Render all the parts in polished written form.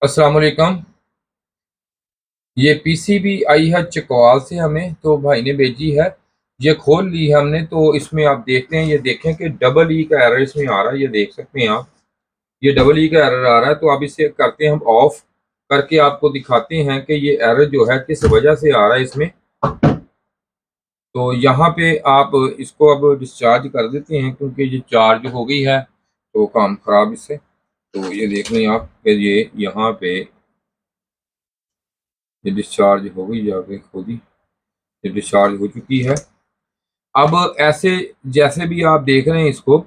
अस्सलाम वालेकुम। ये पीसीबी आई है चकवाल से, हमें तो भाई ने भेजी है। ये खोल ली है हमने, तो इसमें आप देखते हैं, ये देखें कि डबल ई का एरर इसमें आ रहा है। ये देख सकते हैं आप, ये डबल ई का एरर आ रहा है। तो अब इसे करते हैं हम ऑफ करके, आपको दिखाते हैं कि ये एरर जो है किस वजह से आ रहा है इसमें। तो यहाँ पे आप इसको अब डिस्चार्ज कर देते हैं, क्योंकि ये चार्ज हो गई है तो काम खराब इससे। तो ये देख लें आप कि ये यहाँ पे ये डिस्चार्ज हो गई, जाके खुद ही ये डिस्चार्ज हो चुकी है। अब ऐसे जैसे भी आप देख रहे हैं इसको,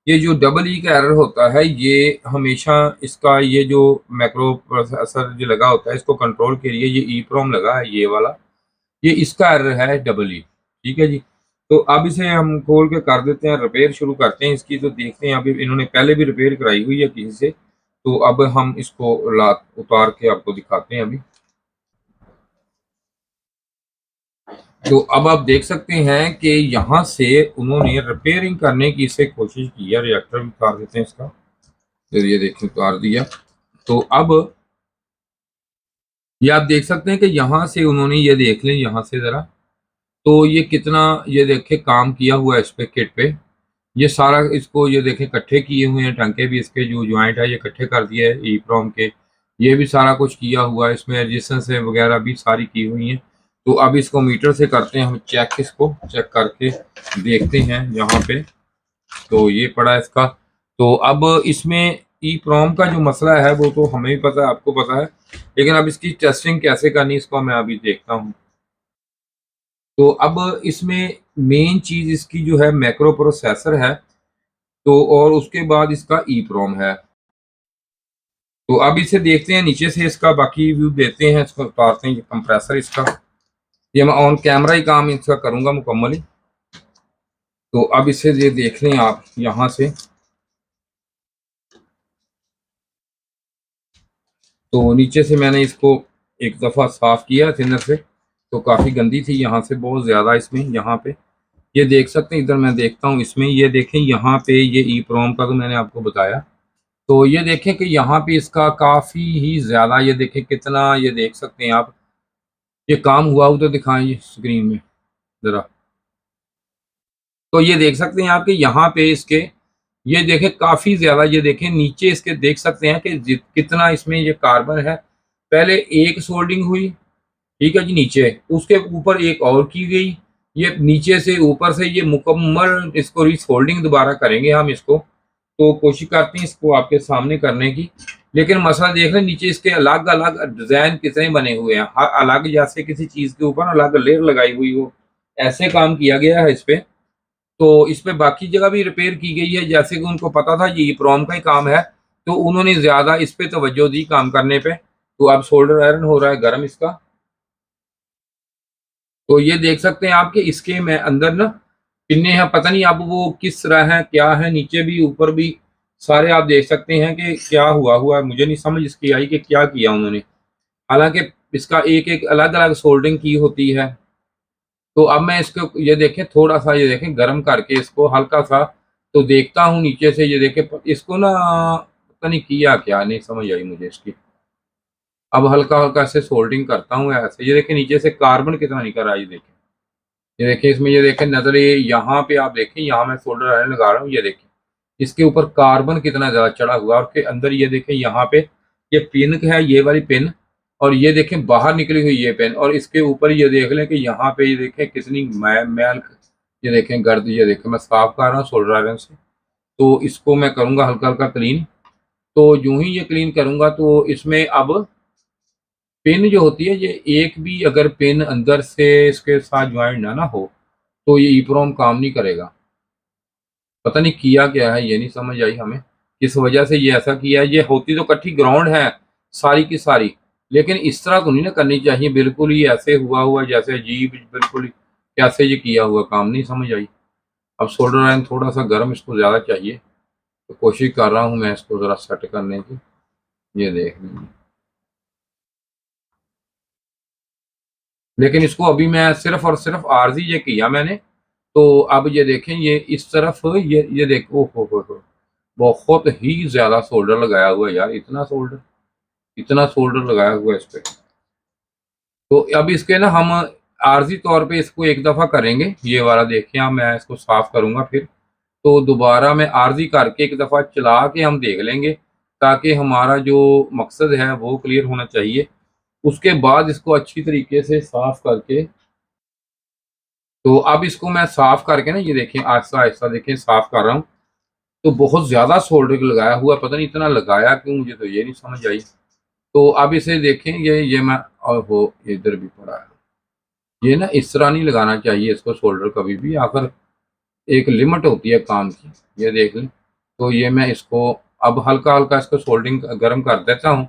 ये जो डबल ई का एरर होता है, ये हमेशा इसका ये जो मैक्रो प्रोसेसर जो लगा होता है, इसको कंट्रोल के लिए ये ई प्रोम लगा है, ये वाला, ये इसका एरर है डबल ई। ठीक है जी। तो अब इसे हम खोल के कर देते हैं, रिपेयर शुरू करते हैं इसकी। तो देखते हैं, अभी इन्होंने पहले भी रिपेयर कराई हुई है किसी से। तो अब हम इसको ला उतार के आपको दिखाते हैं अभी। तो अब आप देख सकते हैं कि यहाँ से उन्होंने रिपेयरिंग करने की इसे कोशिश की है। रिएक्टर भी उतार देते हैं इसका। तो ये देखिए उतार दिया। तो अब ये आप देख सकते हैं कि यहाँ से उन्होंने, ये देख लें यहाँ से ज़रा, तो ये कितना, ये देखे काम किया हुआ है इस पे, किट पे। ये सारा इसको ये देखें इकट्ठे किए हुए हैं, टंके भी इसके जो ज्वाइंट है ये इकट्ठे कर दिए है ई प्रोम के। ये भी सारा कुछ किया हुआ है इसमें, रेजिस्टेंस वगैरह भी सारी की हुई हैं। तो अब इसको मीटर से करते हैं हम चेक, इसको चेक करके देखते हैं यहाँ पे। तो ये पड़ा है इसका। तो अब इसमें ई प्रोम का जो मसला है वो तो हमें भी पता है, आपको पता है, लेकिन अब इसकी टेस्टिंग कैसे करनी इसको मैं अभी देखता हूँ। तो अब इसमें मेन चीज़ इसकी जो है मैक्रो प्रोसेसर है। तो और उसके बाद इसका ई प्रोम है। तो अब इसे देखते हैं नीचे से, इसका बाकी व्यू देते हैं, इसको उतारते हैं। ये कंप्रेसर इसका, ये मैं ऑन कैमरा ही काम इसका करूंगा मुकम्मली। तो अब इसे ये देख लें आप यहाँ से। तो नीचे से मैंने इसको एक दफ़ा साफ किया थिनर से, तो काफ़ी गंदी थी यहाँ से, बहुत ज़्यादा इसमें। यहाँ पे ये देख सकते हैं, इधर मैं देखता हूँ इसमें, ये देखें यहाँ पे ये ई प्रोम का तो मैंने आपको बताया। तो ये देखें कि यहाँ पे इसका काफ़ी ही ज़्यादा, ये देखें कितना, ये देख सकते हैं आप, ये काम हुआ हो तो दिखाएं ये स्क्रीन में ज़रा। तो ये देख सकते हैं आप कि यहाँ पे इसके, ये देखें काफ़ी ज़्यादा, ये देखें नीचे इसके देख सकते हैं कि कितना इसमें ये कार्बन है। पहले एक सोल्डिंग हुई, ठीक है जी, नीचे, उसके ऊपर एक और की गई। ये नीचे से ऊपर से ये मुकम्मल इसको रीसोल्डिंग दोबारा करेंगे हम इसको। तो कोशिश करते हैं इसको आपके सामने करने की। लेकिन मसला देख रहे हैं, नीचे इसके अलग अलग डिज़ाइन कितने बने हुए हैं, हर अलग, जैसे किसी चीज़ के ऊपर अलग लेयर लगाई हुई हो, ऐसे काम किया गया है इस पे। तो इस पे बाकी जगह भी रिपेयर की गई है, जैसे कि उनको पता था ये प्रोम का ही काम है, तो उन्होंने ज़्यादा इस पे तवज्जो दी काम करने पे। तो अब सोल्डर आयरन हो रहा है गर्म इसका। तो ये देख सकते हैं आप कि इसके में अंदर ना पिन्ने हैं, पता नहीं अब वो किस तरह है, क्या है, नीचे भी ऊपर भी सारे आप देख सकते हैं कि क्या हुआ है। मुझे नहीं समझ इसकी आई कि क्या किया उन्होंने। हालांकि इसका एक एक अलग अलग सोल्डरिंग की होती है। तो अब मैं इसको, ये देखें थोड़ा सा, ये देखें गर्म करके इसको हल्का सा, तो देखता हूँ नीचे से, ये देखें इसको ना, पता नहीं किया क्या, नहीं समझ आई मुझे इसकी। अब हल्का हल्का से सोल्डरिंग करता हूँ ऐसे, ये देखें नीचे से कार्बन कितना निकल रहा है, ये देखें। ये देखिए इसमें, ये देखें नजर, ये यहाँ पे आप देखें, यहाँ मैं सोल्डर आयरन लगा रहा हूँ, ये देखें इसके ऊपर कार्बन कितना ज़्यादा चढ़ा हुआ है। और के अंदर ये देखें यहाँ पे ये पिन है, ये वाली पिन, और ये देखें बाहर निकली हुई ये पिन, और इसके ऊपर ये देख लें कि यहाँ पे ये देखें कितनी मैल, ये देखें गर्द, ये देखें मैं साफ कर रहा हूँ सोल्डर आयरन से। तो इसको मैं करूँगा हल्का हल्का क्लीन। तो यूं ही ये क्लीन करूँगा तो इसमें अब पिन जो होती है, ये एक भी अगर पिन अंदर से इसके साथ ज्वाइंट ना हो तो ये ईप्रोम काम नहीं करेगा। पता नहीं किया क्या है, ये नहीं समझ आई हमें किस वजह से ये ऐसा किया है। ये होती तो इकट्ठी ग्राउंड है सारी की सारी, लेकिन इस तरह तो नहीं ना करनी चाहिए, बिल्कुल ही ऐसे हुआ जैसे अजीब, बिल्कुल ही कैसे ये किया हुआ, काम नहीं समझ आई। अब सोल्डर आयरन थोड़ा सा गर्म इसको ज़्यादा चाहिए, तो कोशिश कर रहा हूँ मैं इसको ज़रा सेट करने की। ये देख लीजिए, लेकिन इसको अभी मैं सिर्फ और सिर्फ आरजी ये किया मैंने। तो अब ये देखें, ये इस तरफ, ये देखो, हो बहुत ही ज़्यादा सोल्डर लगाया हुआ है यार, इतना सोल्डर। इतना सोल्डर लगाया हुआ है इस पे। तो अब इसके ना हम आर्जी तौर पे इसको एक दफ़ा करेंगे, ये वाला देखिए आप, मैं इसको साफ करूंगा फिर। तो दोबारा मैं आर्जी करके एक दफ़ा चला के हम देख लेंगे, ताकि हमारा जो मकसद है वो क्लियर होना चाहिए। उसके बाद इसको अच्छी तरीके से साफ करके, तो अब इसको मैं साफ करके ना, ये देखें आहिस्ता आहिस्ता देखें साफ कर रहा हूँ। तो बहुत ज़्यादा सोल्डर लगाया हुआ, पता नहीं इतना लगाया क्यों, मुझे तो ये नहीं समझ आई। तो अब इसे देखें, ये मैं, और वो इधर भी पड़ा है। ये ना इस तरह नहीं लगाना चाहिए इसको सोल्डर कभी भी, आखिर एक लिमिट होती है काम की, ये देख लें। तो ये मैं इसको अब हल्का हल्का इसको सोल्डरिंग गर्म कर देता हूँ।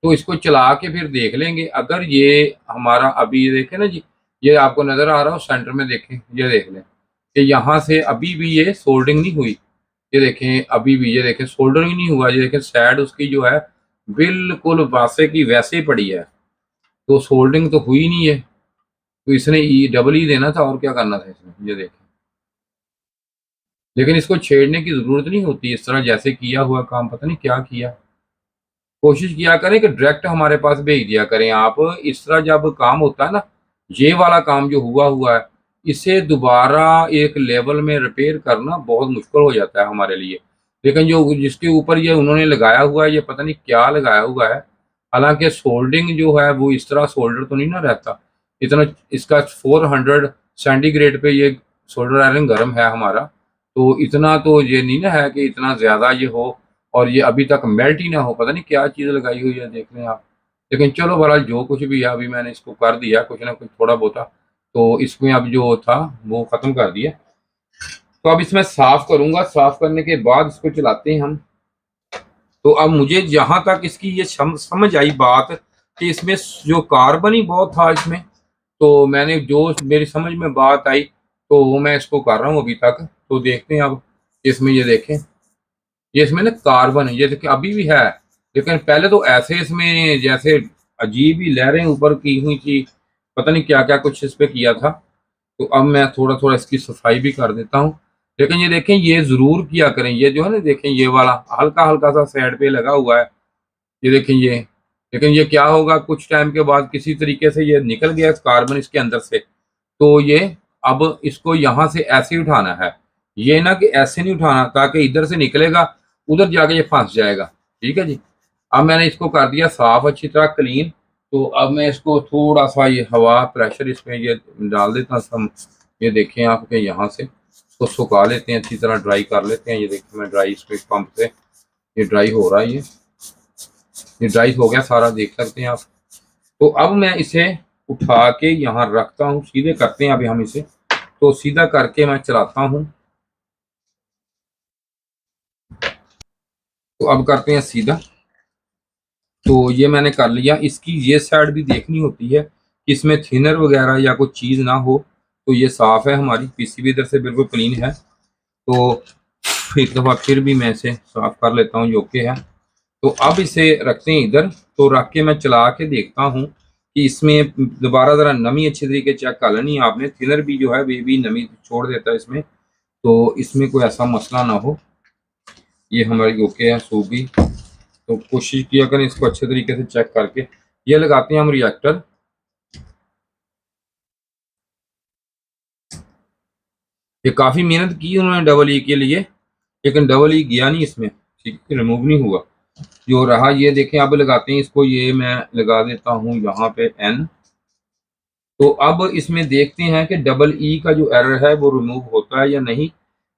तो इसको चला के फिर देख लेंगे, अगर ये हमारा अभी, ये देखें ना जी, ये आपको नज़र आ रहा हो सेंटर में, देखें ये देख लें कि यहाँ से अभी भी ये सोल्डरिंग नहीं हुई। ये देखें अभी भी, ये देखें सोल्डरिंग नहीं हुआ, ये देखें साइड उसकी जो है बिल्कुल वैसे की वैसे ही पड़ी है। तो सोल्डरिंग तो हुई नहीं है, तो इसने डबल ई देना था, और क्या करना था इसमें, ये देखें। लेकिन इसको छेड़ने की ज़रूरत नहीं होती, इस तरह जैसे किया हुआ काम, पता नहीं क्या किया। कोशिश किया करें कि डायरेक्ट हमारे पास भेज दिया करें आप। इस तरह जब काम होता है ना, ये वाला काम जो हुआ हुआ है, इसे दोबारा एक लेवल में रिपेयर करना बहुत मुश्किल हो जाता है हमारे लिए। लेकिन जो जिसके ऊपर ये उन्होंने लगाया हुआ है, ये पता नहीं क्या लगाया हुआ है। हालांकि सोल्डरिंग जो है वो इस तरह सोल्डर तो नहीं ना रहता इतना। इसका 400 सेंटीग्रेड पे ये सोल्डर आयरन गर्म है हमारा। तो इतना तो ये नहीं ना है कि इतना ज़्यादा ये हो और ये अभी तक मेल्ट ही ना हो, पता नहीं क्या चीज़ लगाई हुई है, देख लें आप। लेकिन चलो बहरहाल जो कुछ भी है, अभी मैंने इसको कर दिया कुछ ना कुछ थोड़ा बहुत। तो इसमें अब जो था वो ख़त्म कर दिया। तो अब इसमें साफ़ करूँगा, साफ़ करने के बाद इसको चलाते हैं हम। तो अब मुझे जहाँ तक इसकी ये समझ आई बात कि इसमें जो कार्बन ही बहुत था इसमें, तो मैंने जो मेरी समझ में बात आई तो वो मैं इसको कर रहा हूँ अभी तक। तो देखते हैं अब इसमें, ये देखें, ये इसमें ना कार्बन है, ये देखिए अभी भी है। लेकिन पहले तो ऐसे इसमें जैसे अजीब ही लहरें ऊपर की हुई थी, पता नहीं क्या क्या कुछ इस पे किया था। तो अब मैं थोड़ा थोड़ा इसकी सफाई भी कर देता हूँ। लेकिन ये देखें, ये ज़रूर किया करें, ये जो है ना देखें, ये वाला हल्का हल्का सा साइड पे लगा हुआ है, ये देखें ये। लेकिन ये क्या होगा, कुछ टाइम के बाद किसी तरीके से ये निकल गया कार्बन इसके अंदर से। तो ये अब इसको यहाँ से ऐसे ही उठाना है, ये ना कि ऐसे नहीं उठाना, ताकि इधर से निकलेगा उधर जाके ये फंस जाएगा। ठीक है जी। अब मैंने इसको कर दिया साफ अच्छी तरह क्लीन। तो अब मैं इसको थोड़ा सा ये हवा प्रेशर इसमें ये डाल देता हूँ हम। ये देखें आपके यहाँ से इसको सुखा लेते हैं, अच्छी तरह ड्राई कर लेते हैं। ये देखिए मैं ड्राई इस पे पंप से ये ड्राई हो रहा है, ये ड्राई हो गया सारा, देख सकते हैं आप। तो अब मैं इसे उठा के यहाँ रखता हूँ, सीधे करते हैं अभी हम इसे। तो सीधा करके मैं चलाता हूँ। तो अब करते हैं सीधा। तो ये मैंने कर लिया। इसकी ये साइड भी देखनी होती है कि इसमें थिनर वगैरह या कोई चीज़ ना हो। तो ये साफ़ है, हमारी पीसीबी इधर से बिल्कुल क्लीन है। तो एक दफ़ा फिर भी मैं इसे साफ़ कर लेता हूँ, जो कि है। तो अब इसे रखते हैं इधर। तो रख के मैं चला के देखता हूँ कि इसमें दोबारा ज़रा नमी अच्छी तरीके चेक कर लेनी है आपने। थिनर भी जो है वे भी नमी छोड़ देता है इसमें, तो इसमें कोई ऐसा मसला ना हो। ये हमारी ओके है सूबी। तो कोशिश किया करें इसको अच्छे तरीके से चेक करके। ये लगाते हैं हम रिएक्टर। ये काफ़ी मेहनत की उन्होंने डबल ई के लिए, लेकिन डबल ई गया नहीं इसमें, ठीक है, रिमूव नहीं हुआ जो रहा। ये देखें, अब लगाते हैं इसको, ये मैं लगा देता हूँ यहाँ पे एन। तो अब इसमें देखते हैं कि डबल ई का जो एरर है वो रिमूव होता है या नहीं।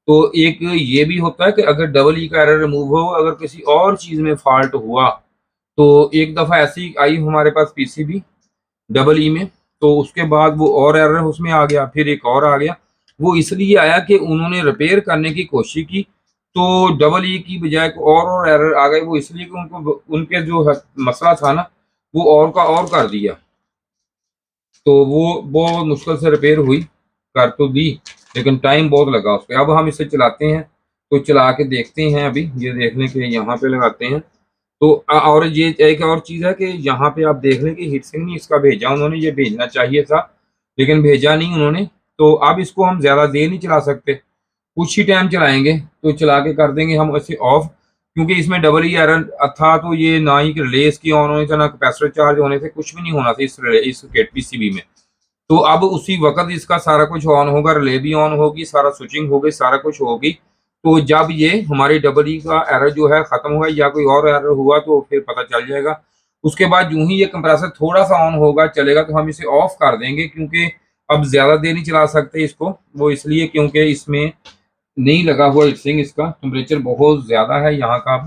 तो एक ये भी होता है कि अगर डबल ई का एरर रिमूव हो, अगर किसी और चीज़ में फॉल्ट हुआ, तो एक दफ़ा ऐसी आई हमारे पास पीसीबी डबल ई में, तो उसके बाद वो और एरर उसमें आ गया, फिर एक और आ गया। वो इसलिए आया कि उन्होंने रिपेयर करने की कोशिश की, तो डबल ई की बजाय और एरर आ गए। वो इसलिए कि उनको उनके जो मसला था ना, वो और का और कर दिया। तो वो बहुत मुश्किल से रिपेयर हुई, कर तो दी, लेकिन टाइम बहुत लगा उस पर। अब हम इसे चलाते हैं। तो चला के देखते हैं अभी, ये देख लें कि यहाँ पे लगाते हैं। तो और ये एक और चीज़ है कि यहाँ पे आप देख लें कि हीट सिंक नहीं इसका भेजा उन्होंने, ये भेजना चाहिए था लेकिन भेजा नहीं उन्होंने। तो अब इसको हम ज़्यादा देर नहीं चला सकते, कुछ ही टाइम चलाएंगे। तो चला के कर देंगे हम इसे ऑफ। क्योंकि इसमें डबल ही एरर था, तो ये ना ही रिले इसकी ऑन होने से ना कैपेसिटर चार्ज होने से कुछ भी नहीं होना था इस किट पीसीबी में। तो अब उसी वक्त इसका सारा कुछ ऑन होगा, रिले भी ऑन होगी, सारा स्विचिंग होगी, सारा कुछ होगी। तो जब ये हमारी डबल ई का एरर जो है खत्म हुआ या कोई और एरर हुआ तो फिर पता चल जाएगा। उसके बाद यूं ही ये कंप्रेसर थोड़ा सा ऑन होगा चलेगा तो हम इसे ऑफ कर देंगे, क्योंकि अब ज्यादा देर नहीं चला सकते इसको। वो इसलिए क्योंकि इसमें नहीं लगा हुआ हीटसिंक, इसका टेम्परेचर बहुत ज्यादा है यहाँ का।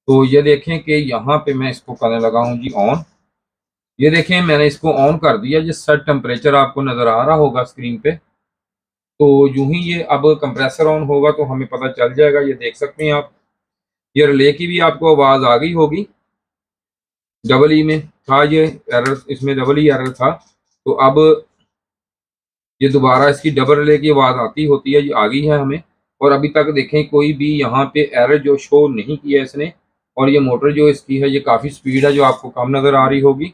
तो ये देखें कि यहाँ पे मैं इसको करने लगा हूँ जी ऑन। ये देखें मैंने इसको ऑन कर दिया, जो सेट टेम्परेचर आपको नजर आ रहा होगा स्क्रीन पे। तो यूं ही ये अब कंप्रेसर ऑन होगा तो हमें पता चल जाएगा। ये देख सकते हैं आप, ये रिले की भी आपको आवाज आ गई होगी। डबल ई में था ये एरर, इसमें डबल ई एरर था, तो अब ये दोबारा इसकी डबल रिले की आवाज आती होती है, ये आ गई है हमें। और अभी तक देखें कोई भी यहाँ पे एरर जो शो नहीं किया इसने। और ये मोटर जो इसकी है ये काफी स्पीड है, जो आपको कम नजर आ रही होगी।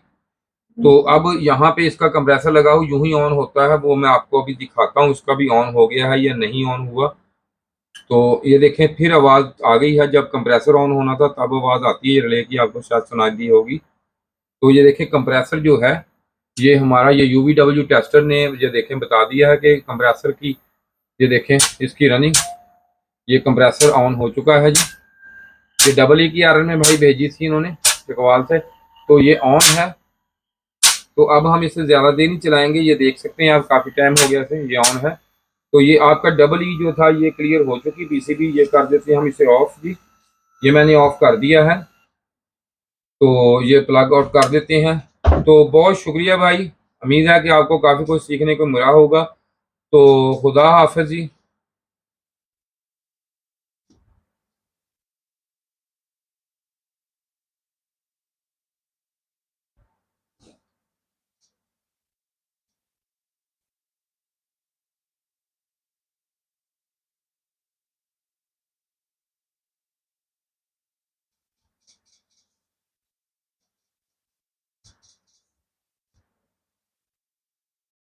तो अब यहाँ पे इसका कंप्रेसर लगा हुआ यूं ही ऑन होता है, वो मैं आपको अभी दिखाता हूँ इसका भी ऑन हो गया है या नहीं ऑन हुआ। तो ये देखें फिर आवाज आ गई है, जब कंप्रेसर ऑन होना था तब आवाज आती है रिले की, आपको शायद सुनाई दी होगी। तो ये देखें कंप्रेसर जो है ये हमारा ये UVW टेस्टर ने ये देखें बता दिया है कि कंप्रेसर की, ये देखें इसकी रनिंग, ये कंप्रेसर ऑन हो चुका है जी। ये डबल ई की एरर में भाई भेजी थी इन्होंने इकबाल से, तो ये ऑन है। तो अब हम इसे ज्यादा देर नहीं चलाएंगे, ये देख सकते हैं आप काफी टाइम हो गया से ये ऑन है। तो ये आपका डबल ई जो था ये क्लियर हो चुकी पीसीबी। ये कर देते हैं हम इसे ऑफ जी, ये मैंने ऑफ कर दिया है। तो ये प्लग आउट कर देते हैं। तो बहुत शुक्रिया भाई, उम्मीद है कि आपको काफी कुछ सीखने को मिला होगा। तो खुदा हाफिज जी।